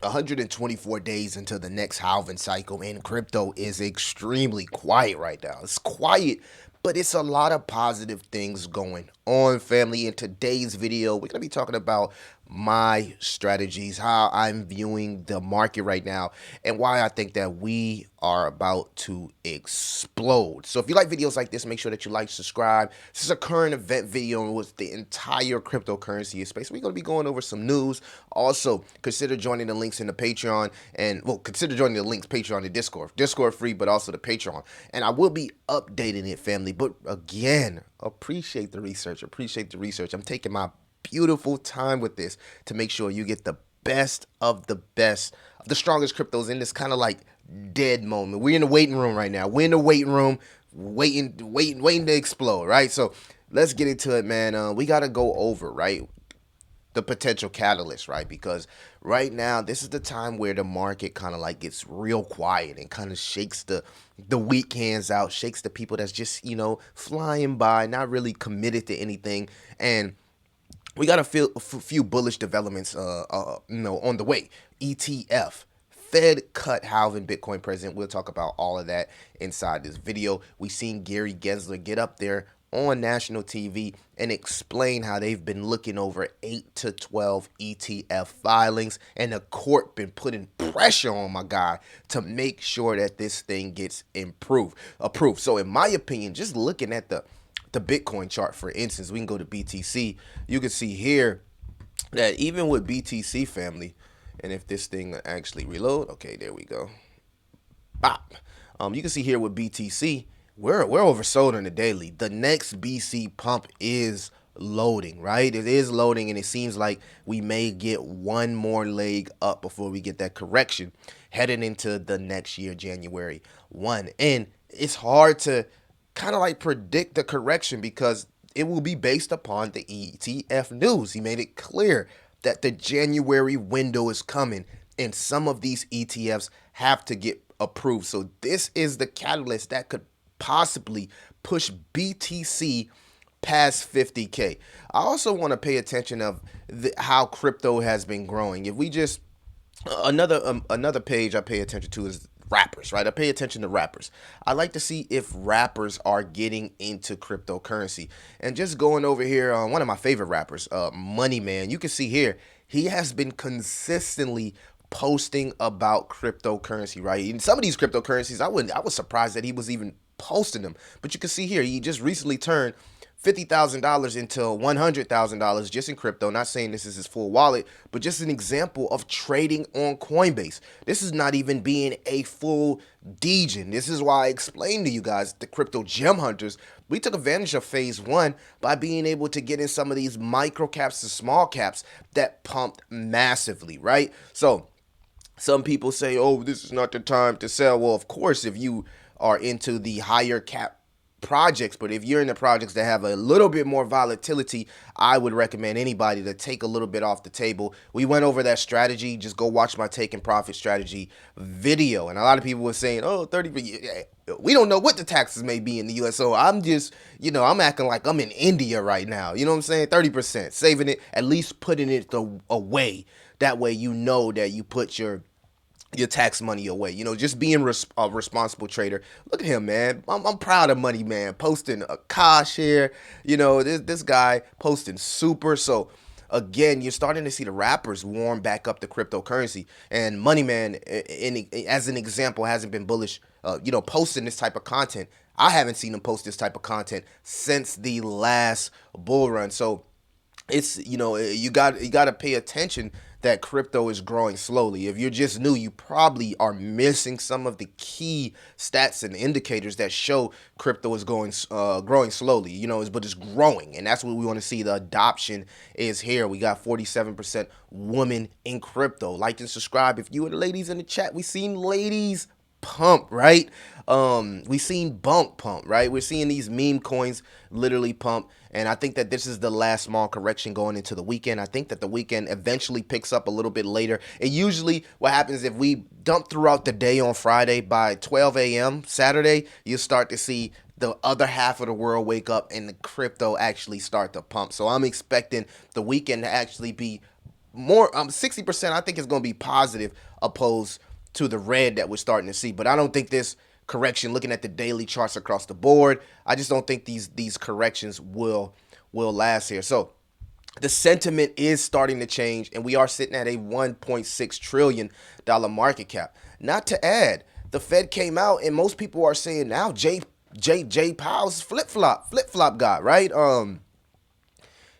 124 days until the next halving cycle, and crypto is extremely quiet right now. It's quiet, but it's a lot of positive things going on, family. In today's video, we're going to be talking about my strategies, how I'm viewing the market right now, and why I think that we are about to explode. So if you like videos like this, make sure that you like, subscribe. This is a current event video with the entire cryptocurrency space. We're going to be going over some news. Also, consider joining the links in the Patreon, and consider joining the links Patreon and Discord. Discord free, but also the Patreon. And I will be updating it, family. But again, appreciate the research. Appreciate the research. I'm taking my beautiful time with this to make sure you get the best of the strongest cryptos in this kind of like dead moment. We're in the waiting room right now. We're in the waiting room, waiting to explode, right? So let's get into it, man. We got to go over, right, the potential catalyst, right? Because right now, this is the time where the market kind of like gets real quiet and kind of shakes the weak hands out, shakes the people that's just, flying by, not really committed to anything. And we got a few bullish developments, on the way. ETF, Fed cut halving Bitcoin president. We'll talk about all of that inside this video. We seen Gary Gensler get up there on national TV and explain how they've been looking over 8 to 12 ETF filings, and the court been putting pressure on my guy to make sure that this thing gets approved. So in my opinion, just looking at the Bitcoin chart, for instance, we can go to BTC. You can see here that even with BTC, family, and if this thing actually reload, okay, there we go. Bop. You can see here with BTC, we're oversold on the daily. The next BC pump is loading, right? It is loading, and it seems like we may get one more leg up before we get that correction heading into the next year, January 1. And it's hard to kind of like predict the correction because it will be based upon the ETF news. He made it clear that the January window is coming, and some of these ETFs have to get approved. So this is the catalyst that could possibly push BTC past 50K. I also want to pay attention of how crypto has been growing. If we just another page I pay attention to is rappers, right? I pay attention to rappers. I like to see if rappers are getting into cryptocurrency. And just going over here on one of my favorite rappers, Money Man, you can see here, he has been consistently posting about cryptocurrency, right? And some of these cryptocurrencies, I was surprised that he was even posting them. But you can see here, he just recently turned $50,000 into $100,000 just in crypto. Not saying this is his full wallet, but just an example of trading on Coinbase. This is not even being a full degen. This is why I explained to you guys, the crypto gem hunters, we took advantage of phase one by being able to get in some of these micro caps to small caps that pumped massively, right? So some people say, oh, this is not the time to sell. Well, of course, if you are into the higher cap projects, but if you're in the projects that have a little bit more volatility, I would recommend anybody to take a little bit off the table. We went over that strategy. Just go watch my take and profit strategy video. And a lot of people were saying, oh, 30%. We don't know what the taxes may be in the US. So I'm just, I'm acting like I'm in India right now. You know what I'm saying? 30%, saving it, at least putting it away. That way, that you put your tax money away, just being a responsible trader. Look at him, man. I'm proud of Money Man posting a Kosh here. This guy posting super. So again, you're starting to see the rappers warm back up the cryptocurrency, and Money Man, as an example, hasn't been bullish, posting this type of content. I haven't seen him post this type of content since the last bull run. So it's, you got to pay attention that crypto is growing slowly. If you're just new, you probably are missing some of the key stats and indicators that show crypto is growing slowly, but it's growing. And that's what we want to see. The adoption is here. We got 47% women in crypto. Like and subscribe if you are the ladies in the chat. We seen ladies pump, right? We seen Bonk pump, right? We're seeing these meme coins literally pump, and I think that this is the last small correction going into the weekend. I think that the weekend eventually picks up a little bit later. And usually what happens if we dump throughout the day on Friday, by 12 a.m. Saturday, you start to see the other half of the world wake up and the crypto actually start to pump. So I'm expecting the weekend to actually be more 60%, I think, is going to be positive opposed to the red that we're starting to see. But I don't think this correction, looking at the daily charts across the board, I just don't think these corrections will last here. So the sentiment is starting to change, and we are sitting at a $1.6 trillion market cap. Not to add, the Fed came out, and most people are saying now Jay Powell's flip flop guy, right?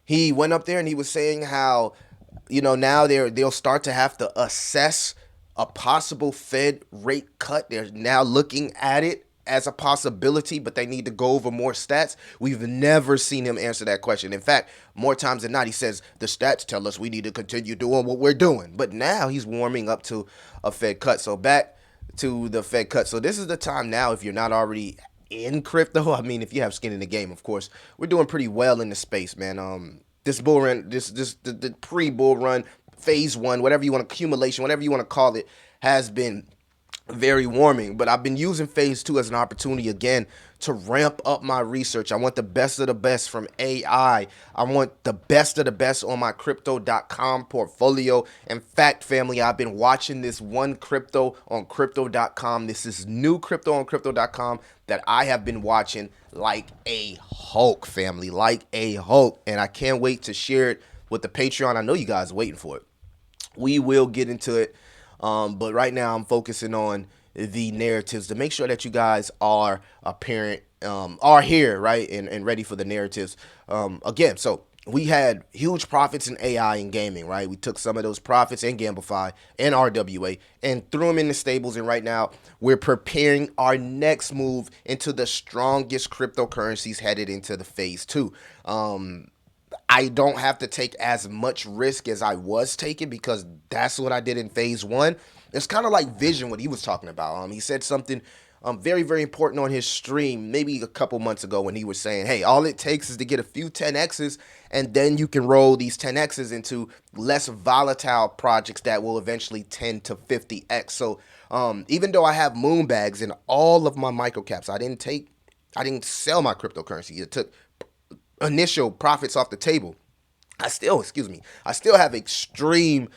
He went up there and he was saying how, now they'll start to have to assess a possible Fed rate cut. They're now looking at it as a possibility, but they need to go over more stats. We've never seen him answer that question. In fact, more times than not, he says the stats tell us we need to continue doing what we're doing. But now he's warming up to a Fed cut. So back to the Fed cut. So this is the time now, if you're not already in crypto, I mean, if you have skin in the game, of course, we're doing pretty well in the space, man. This bull run, the pre-bull run, phase one, whatever you want, accumulation, whatever you want to call it, has been very warming. But I've been using phase two as an opportunity again to ramp up my research. I want the best of the best from AI. I want the best of the best on my crypto.com portfolio. In fact, family, I've been watching this one crypto on crypto.com. This is new crypto on crypto.com that I have been watching like a Hulk, family, like a Hulk. And I can't wait to share it with the Patreon. I know you guys are waiting for it. We will get into it. But right now I'm focusing on the narratives to make sure that you guys are are here, right, and ready for the narratives. Again, so we had huge profits in AI and gaming, right? We took some of those profits in Gamify and RWA and threw them in the stables. And right now we're preparing our next move into the strongest cryptocurrencies headed into the phase two. I don't have to take as much risk as I was taking because that's what I did in phase one. It's kind of like Vision, what he was talking about. He said something very, very important on his stream maybe a couple months ago when he was saying, hey, all it takes is to get a few 10Xs and then you can roll these 10Xs into less volatile projects that will eventually 10 to 50X. So even though I have moon bags in all of my microcaps, I didn't sell my cryptocurrency. It took initial profits off the table. I still have extreme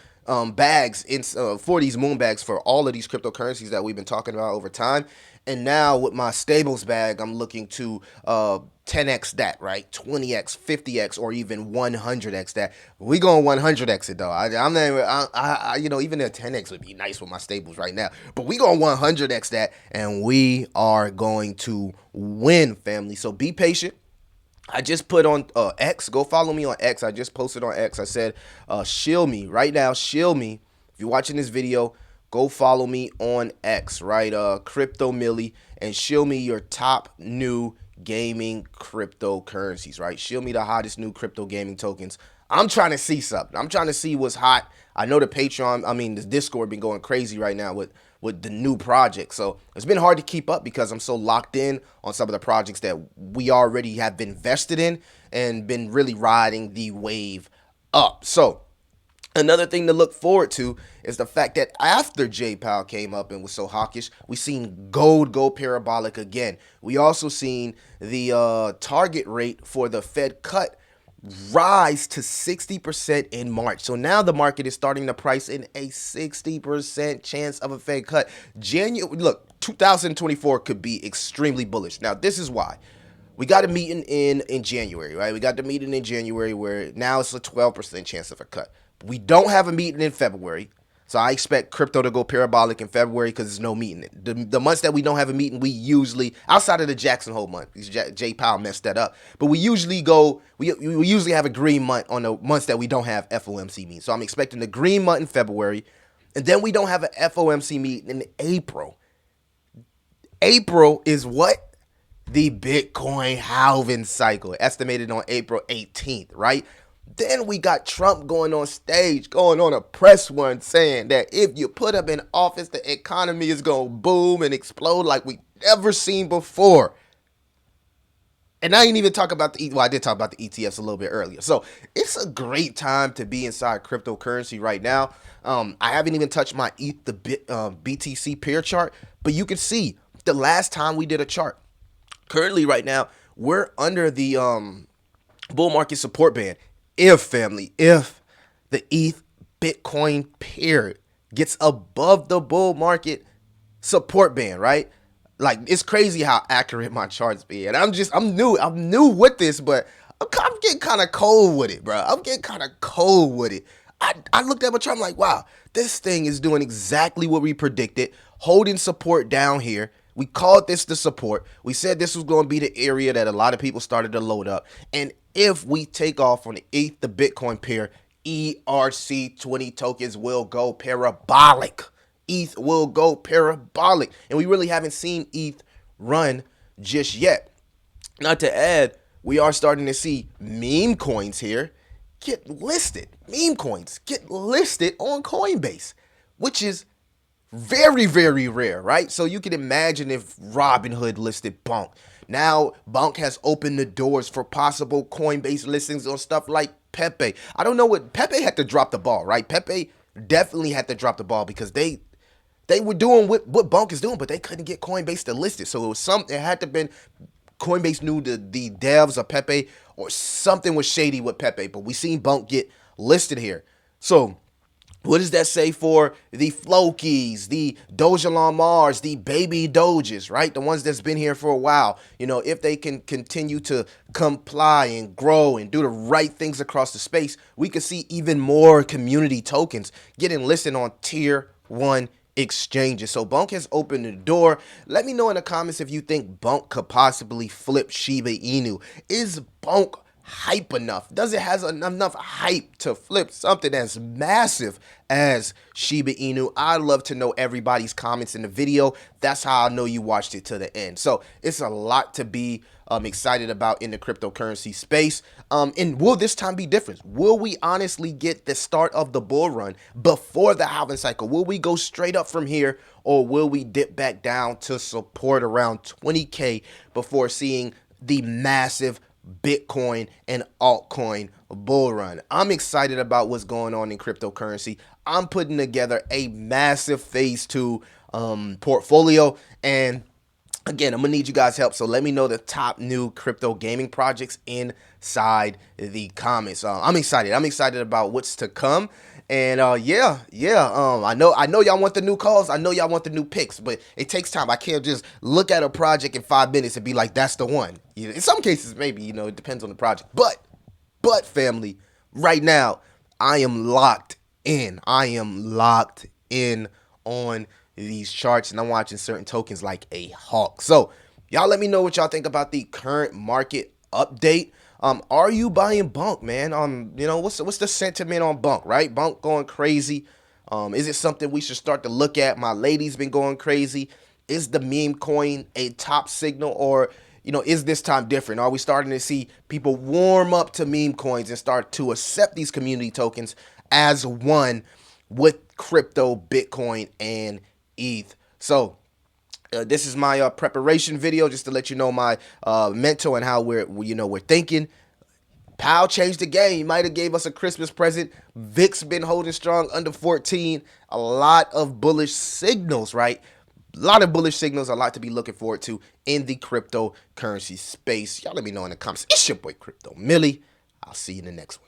bags for these moon bags for all of these cryptocurrencies that we've been talking about over time. And now with my stables bag, I'm looking to 10x that, right? 20x, 50x, or even 100x that. We going 100x it though. I'm not even, even a 10x would be nice with my stables right now. But we going 100x that, and we are going to win, family. So be patient. I just put on X. Go follow me on X. I just posted on X. I said, shield me right now. Shield me. If you're watching this video, go follow me on X, right? Crypto Millie, and shield me your top new gaming cryptocurrencies, right? Shield me the hottest new crypto gaming tokens. I'm trying to see something. I'm trying to see what's hot. I know the the Discord been going crazy right now with the new project. So it's been hard to keep up because I'm so locked in on some of the projects that we already have been invested in and been really riding the wave up. So another thing to look forward to is the fact that after Jay Powell came up and was so hawkish, we seen gold go parabolic again. We also seen the target rate for the Fed cut rise to 60% in March. So now the market is starting to price in a 60% chance of a Fed cut. 2024 could be extremely bullish. Now, this is why. We got a meeting in January, right? We the meeting in January where now it's a 12% chance of a cut. We don't have a meeting in February. So I expect crypto to go parabolic in February because there's no meeting. The months that we don't have a meeting, we usually, outside of the Jackson Hole month, because Jay Powell messed that up, but we usually have a green month on the months that we don't have FOMC meetings. So I'm expecting the green month in February, and then we don't have an FOMC meeting in April. April is what? The Bitcoin halving cycle, estimated on April 18th, right? Then we got Trump going on stage, going on a press run saying that if you put him in office, the economy is going to boom and explode like we never seen before. And I didn't even talk about I did talk about the ETFs a little bit earlier. So it's a great time to be inside cryptocurrency right now. I haven't even touched my BTC peer chart, but you can see the last time we did a chart. Currently right now, we're under the bull market support band. If the ETH Bitcoin pair gets above the bull market support band, right? Like, it's crazy how accurate my charts be. And I'm new with this, but I'm getting kind of cold with it, bro. I'm getting kind of cold with it. I looked at my chart, I'm like, wow, this thing is doing exactly what we predicted, holding support down here. We called this the support. We said this was going to be the area that a lot of people started to load up. And if we take off on the ETH, the Bitcoin pair, ERC20 tokens will go parabolic. ETH will go parabolic. And we really haven't seen ETH run just yet. Not to add, we are starting to see meme coins here get listed. Meme coins get listed on Coinbase, which is very, very rare, right? So you can imagine if Robinhood listed Bonk. Now, Bonk has opened the doors for possible Coinbase listings on stuff like Pepe. I don't know what Pepe had to drop the ball, right? Pepe definitely had to drop the ball because they were doing what Bonk is doing, but they couldn't get Coinbase to list it. So it had to have been Coinbase knew the devs of Pepe or something was shady with Pepe. But we seen Bonk get listed here. So what does that say for the Flokies, the Dogelon Mars, the baby Doges, right? The ones that's been here for a while. You know, if they can continue to comply and grow and do the right things across the space, we could see even more community tokens getting listed on tier 1 exchanges. So Bonk has opened the door. Let me know in the comments if you think Bonk could possibly flip Shiba Inu. Is Bonk hype enough? Does it has enough hype to flip something as massive as Shiba Inu? I'd love to know everybody's comments in the video. That's how I know you watched it to the end. So it's a lot to be excited about in the cryptocurrency space. And will this time be different? Will we honestly get the start of the bull run before the halving cycle? Will we go straight up from here, or will we dip back down to support around 20K before seeing the massive Bitcoin and altcoin bull run? I'm excited about what's going on in cryptocurrency. I'm putting together a massive phase 2 portfolio, and again, I'm gonna need you guys' help. So let me know the top new crypto gaming projects inside the comments. I'm excited. I'm excited about what's to come. And I know y'all want the new calls. I know y'all want the new picks, but it takes time. I can't just look at a project in 5 minutes and be like, that's the one. You know, in some cases, maybe, it depends on the project. But family, right now, I am locked in. I am locked in on these charts, and I'm watching certain tokens like a hawk. So y'all let me know what y'all think about the current market update. Are you buying Bonk, man? What's the sentiment on Bonk, right? Bonk going crazy. Is it something we should start to look at? My lady's been going crazy. Is the meme coin a top signal, or is this time different? Are we starting to see people warm up to meme coins and start to accept these community tokens as one with crypto, Bitcoin, and ETH? So this is my preparation video, just to let you know my mental and how we're thinking. Powell changed the game. He might have gave us a Christmas present. VIX been holding strong under 14. A lot of bullish signals, right? A lot of bullish signals, a lot to be looking forward to in the cryptocurrency space. Y'all let me know in the comments. It's your boy Crypto Millie. I'll see you in the next one.